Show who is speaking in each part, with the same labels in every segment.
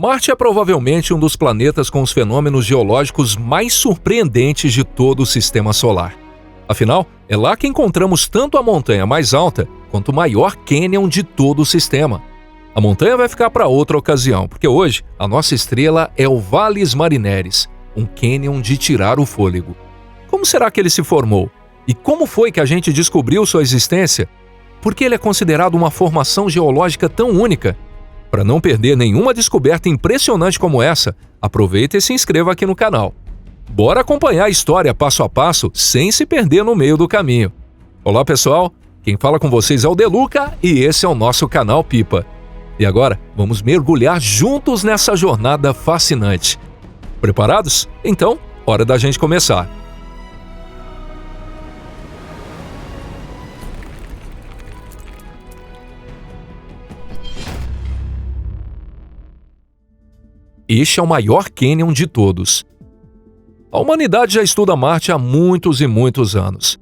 Speaker 1: Marte é provavelmente um dos planetas com os fenômenos geológicos mais surpreendentes de todo o Sistema Solar. Afinal, é lá que encontramos tanto a montanha mais alta quanto o maior cânion de todo o sistema. A montanha vai ficar para outra ocasião, porque hoje a nossa estrela é o Valles Marineris, um cânion de tirar o fôlego. Como será que ele se formou? E como foi que a gente descobriu sua existência? Por que ele é considerado uma formação geológica tão única? Para não perder nenhuma descoberta impressionante como essa, aproveita e se inscreva aqui no canal. Bora acompanhar a história passo a passo sem se perder no meio do caminho. Olá pessoal, quem fala com vocês é o Deluca e esse é o nosso canal Pipa. E agora, vamos mergulhar juntos nessa jornada fascinante. Preparados? Então, hora da gente começar. Este é o maior cânion de todos. A humanidade já estuda Marte há muitos e muitos anos.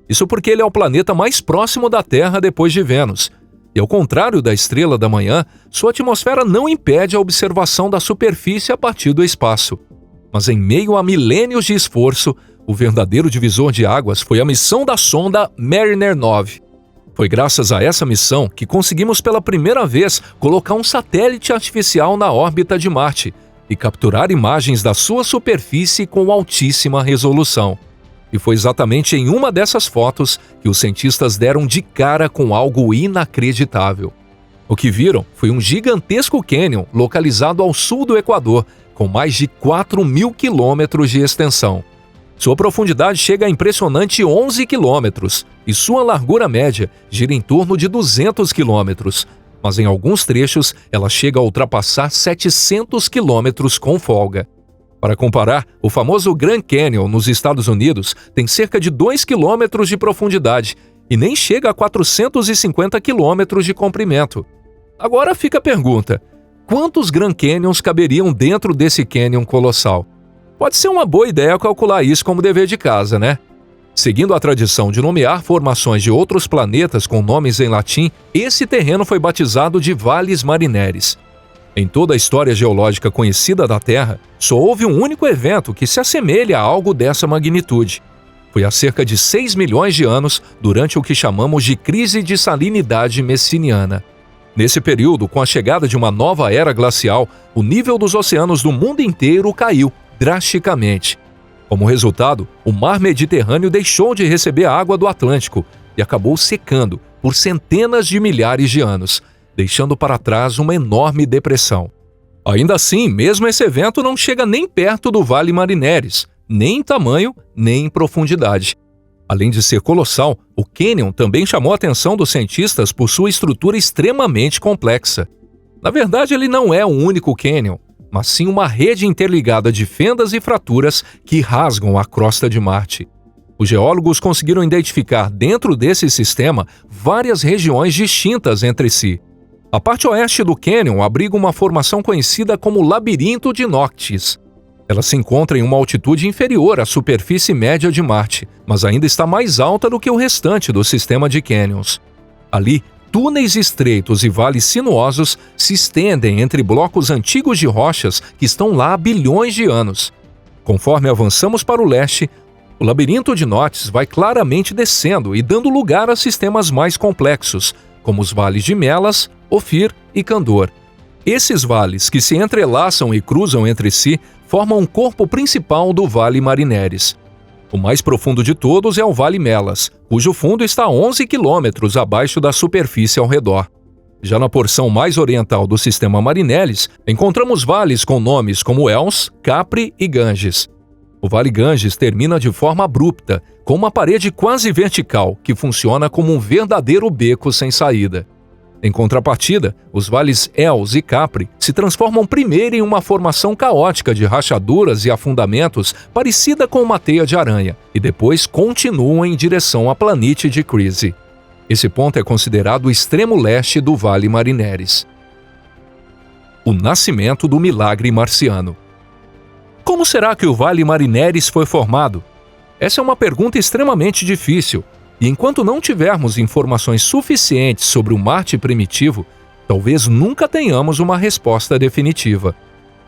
Speaker 1: Isso porque ele é o planeta mais próximo da Terra depois de Vênus. E ao contrário da Estrela da Manhã, sua atmosfera não impede a observação da superfície a partir do espaço. Mas em meio a milênios de esforço, o verdadeiro divisor de águas foi a missão da sonda Mariner 9. Foi graças a essa missão que conseguimos pela primeira vez colocar um satélite artificial na órbita de Marte e capturar imagens da sua superfície com altíssima resolução. E foi exatamente em uma dessas fotos que os cientistas deram de cara com algo inacreditável. O que viram foi um gigantesco cânion localizado ao sul do Equador, com mais de 4.000 quilômetros de extensão. Sua profundidade chega a impressionante 11 quilômetros e sua largura média gira em torno de 200 quilômetros, mas em alguns trechos ela chega a ultrapassar 700 quilômetros com folga. Para comparar, o famoso Grand Canyon nos Estados Unidos tem cerca de 2 quilômetros de profundidade e nem chega a 450 quilômetros de comprimento. Agora fica a pergunta: quantos Grand Canyons caberiam dentro desse cânion colossal? Pode ser uma boa ideia calcular isso como dever de casa, né? Seguindo a tradição de nomear formações de outros planetas com nomes em latim, esse terreno foi batizado de Valles Marineris. Em toda a história geológica conhecida da Terra, só houve um único evento que se assemelha a algo dessa magnitude. Foi há cerca de 6 milhões de anos, durante o que chamamos de crise de salinidade messiniana. Nesse período, com a chegada de uma nova era glacial, o nível dos oceanos do mundo inteiro caiu drasticamente. Como resultado, o mar Mediterrâneo deixou de receber a água do Atlântico e acabou secando por centenas de milhares de anos, deixando para trás uma enorme depressão. Ainda assim, mesmo esse evento não chega nem perto do Vale Marineris, nem em tamanho, nem em profundidade. Além de ser colossal, o cânion também chamou a atenção dos cientistas por sua estrutura extremamente complexa. Na verdade, ele não é um único cânion, mas sim uma rede interligada de fendas e fraturas que rasgam a crosta de Marte. Os geólogos conseguiram identificar dentro desse sistema várias regiões distintas entre si. A parte oeste do cânion abriga uma formação conhecida como Labirinto de Noctis. Ela se encontra em uma altitude inferior à superfície média de Marte, mas ainda está mais alta do que o restante do sistema de cânions. Ali, túneis estreitos e vales sinuosos se estendem entre blocos antigos de rochas que estão lá há bilhões de anos. Conforme avançamos para o leste, o labirinto de Noctis vai claramente descendo e dando lugar a sistemas mais complexos, como os vales de Melas, Ofir e Candor. Esses vales, que se entrelaçam e cruzam entre si, formam um corpo principal do Vale Marineris. O mais profundo de todos é o Vale Melas, cujo fundo está a 11 quilômetros abaixo da superfície ao redor. Já na porção mais oriental do sistema Marineris, encontramos vales com nomes como Els, Capri e Ganges. O Vale Ganges termina de forma abrupta, com uma parede quase vertical que funciona como um verdadeiro beco sem saída. Em contrapartida, os vales Els e Capri se transformam primeiro em uma formação caótica de rachaduras e afundamentos parecida com uma teia de aranha, e depois continuam em direção à planície de Chryse. Esse ponto é considerado o extremo leste do Vale Marineris. O nascimento do milagre marciano. Como será que o Vale Marineris foi formado? Essa é uma pergunta extremamente difícil, e enquanto não tivermos informações suficientes sobre o Marte primitivo, talvez nunca tenhamos uma resposta definitiva.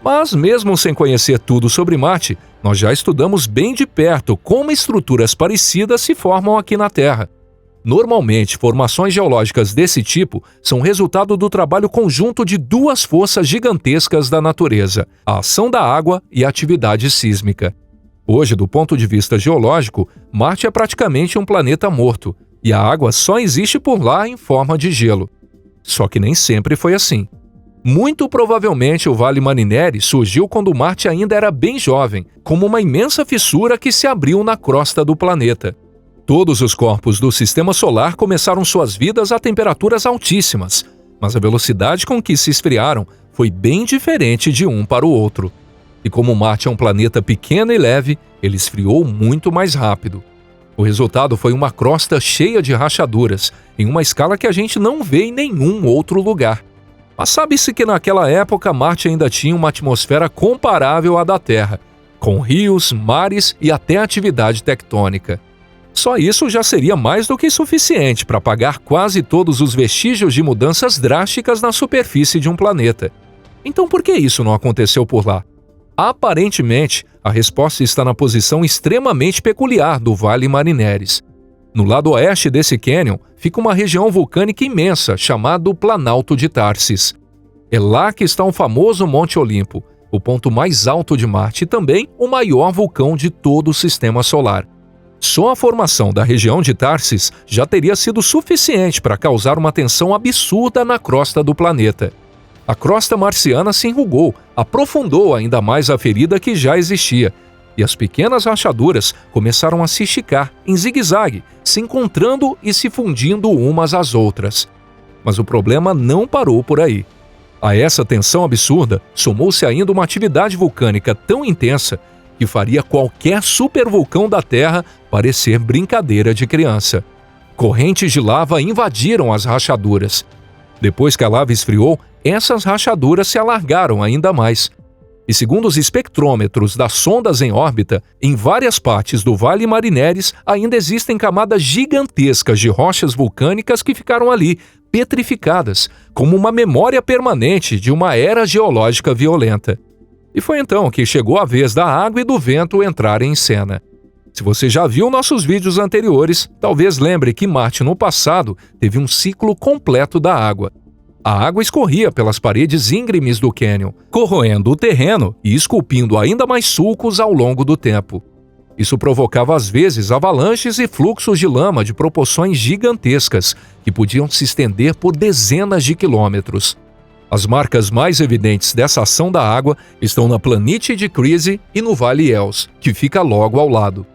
Speaker 1: Mas mesmo sem conhecer tudo sobre Marte, nós já estudamos bem de perto como estruturas parecidas se formam aqui na Terra. Normalmente, formações geológicas desse tipo são resultado do trabalho conjunto de duas forças gigantescas da natureza, a ação da água e a atividade sísmica. Hoje, do ponto de vista geológico, Marte é praticamente um planeta morto, e a água só existe por lá em forma de gelo. Só que nem sempre foi assim. Muito provavelmente o Vale Marineris surgiu quando Marte ainda era bem jovem, como uma imensa fissura que se abriu na crosta do planeta. Todos os corpos do Sistema Solar começaram suas vidas a temperaturas altíssimas, mas a velocidade com que se esfriaram foi bem diferente de um para o outro. E como Marte é um planeta pequeno e leve, ele esfriou muito mais rápido. O resultado foi uma crosta cheia de rachaduras, em uma escala que a gente não vê em nenhum outro lugar. Mas sabe-se que naquela época Marte ainda tinha uma atmosfera comparável à da Terra, com rios, mares e até atividade tectônica. Só isso já seria mais do que suficiente para apagar quase todos os vestígios de mudanças drásticas na superfície de um planeta. Então por que isso não aconteceu por lá? Aparentemente, a resposta está na posição extremamente peculiar do Vale Marineris. No lado oeste desse cânion fica uma região vulcânica imensa chamada Planalto de Tharsis. É lá que está o famoso Monte Olimpo, o ponto mais alto de Marte e também o maior vulcão de todo o Sistema Solar. Só a formação da região de Tharsis já teria sido suficiente para causar uma tensão absurda na crosta do planeta. A crosta marciana se enrugou, aprofundou ainda mais a ferida que já existia, e as pequenas rachaduras começaram a se esticar em zigue-zague, se encontrando e se fundindo umas às outras. Mas o problema não parou por aí. A essa tensão absurda somou-se ainda uma atividade vulcânica tão intensa que faria qualquer supervulcão da Terra parecer brincadeira de criança. Correntes de lava invadiram as rachaduras. Depois que a lava esfriou, essas rachaduras se alargaram ainda mais. E segundo os espectrômetros das sondas em órbita, em várias partes do Vale Marineris ainda existem camadas gigantescas de rochas vulcânicas que ficaram ali, petrificadas, como uma memória permanente de uma era geológica violenta. E foi então que chegou a vez da água e do vento entrarem em cena. Se você já viu nossos vídeos anteriores, talvez lembre que Marte no passado teve um ciclo completo da água. A água escorria pelas paredes íngremes do cânion, corroendo o terreno e esculpindo ainda mais sulcos ao longo do tempo. Isso provocava às vezes avalanches e fluxos de lama de proporções gigantescas, que podiam se estender por dezenas de quilômetros. As marcas mais evidentes dessa ação da água estão na planície de Chryse e no Vale Els, que fica logo ao lado.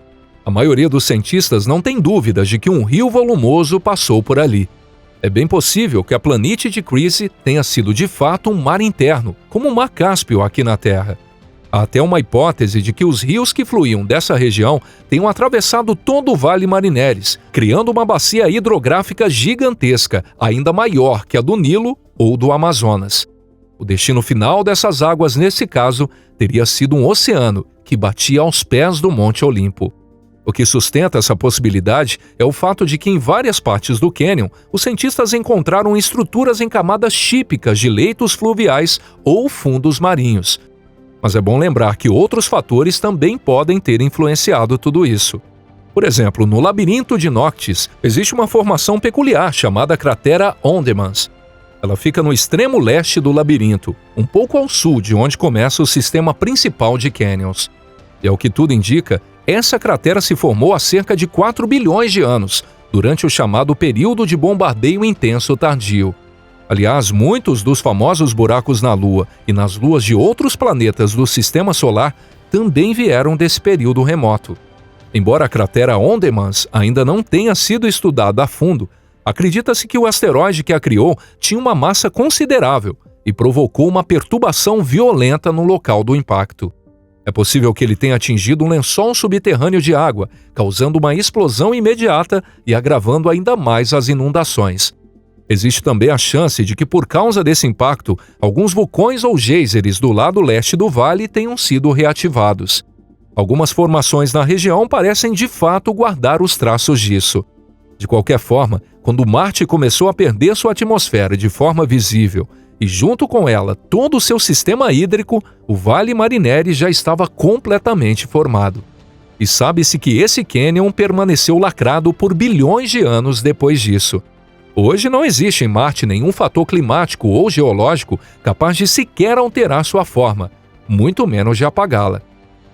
Speaker 1: A maioria dos cientistas não tem dúvidas de que um rio volumoso passou por ali. É bem possível que a planície de Chryse tenha sido de fato um mar interno, como o Mar Cáspio aqui na Terra. Há até uma hipótese de que os rios que fluíam dessa região tenham atravessado todo o Vale Marineris, criando uma bacia hidrográfica gigantesca, ainda maior que a do Nilo ou do Amazonas. O destino final dessas águas, nesse caso, teria sido um oceano que batia aos pés do Monte Olimpo. O que sustenta essa possibilidade é o fato de que em várias partes do cânion, os cientistas encontraram estruturas em camadas típicas de leitos fluviais ou fundos marinhos. Mas é bom lembrar que outros fatores também podem ter influenciado tudo isso. Por exemplo, no labirinto de Noctis, existe uma formação peculiar chamada cratera Ondemans. Ela fica no extremo leste do labirinto, um pouco ao sul de onde começa o sistema principal de cânions. E ao que tudo indica, essa cratera se formou há cerca de 4 bilhões de anos, durante o chamado período de bombardeio intenso tardio. Aliás, muitos dos famosos buracos na Lua e nas luas de outros planetas do Sistema Solar também vieram desse período remoto. Embora a cratera Ondemans ainda não tenha sido estudada a fundo, acredita-se que o asteroide que a criou tinha uma massa considerável e provocou uma perturbação violenta no local do impacto. É possível que ele tenha atingido um lençol subterrâneo de água, causando uma explosão imediata e agravando ainda mais as inundações. Existe também a chance de que, por causa desse impacto, alguns vulcões ou geysers do lado leste do vale tenham sido reativados. Algumas formações na região parecem de fato guardar os traços disso. De qualquer forma, quando Marte começou a perder sua atmosfera de forma visível e junto com ela todo o seu sistema hídrico, o Vale Marineri já estava completamente formado. E sabe-se que esse cânion permaneceu lacrado por bilhões de anos depois disso. Hoje não existe em Marte nenhum fator climático ou geológico capaz de sequer alterar sua forma, muito menos de apagá-la.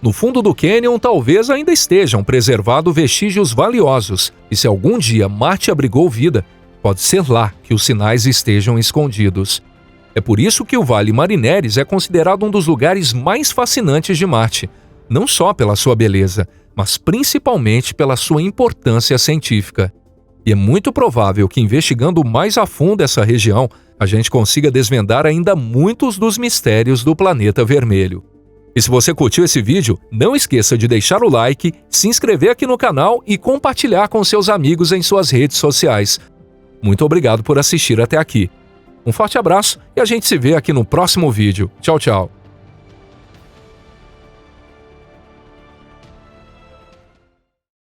Speaker 1: No fundo do cânion talvez ainda estejam preservados vestígios valiosos, e se algum dia Marte abrigou vida, pode ser lá que os sinais estejam escondidos. É por isso que o Vale Marineris é considerado um dos lugares mais fascinantes de Marte, não só pela sua beleza, mas principalmente pela sua importância científica. E é muito provável que, investigando mais a fundo essa região, a gente consiga desvendar ainda muitos dos mistérios do planeta vermelho. E se você curtiu esse vídeo, não esqueça de deixar o like, se inscrever aqui no canal e compartilhar com seus amigos em suas redes sociais. Muito obrigado por assistir até aqui. Um forte abraço e a gente se vê aqui no próximo vídeo. Tchau, tchau.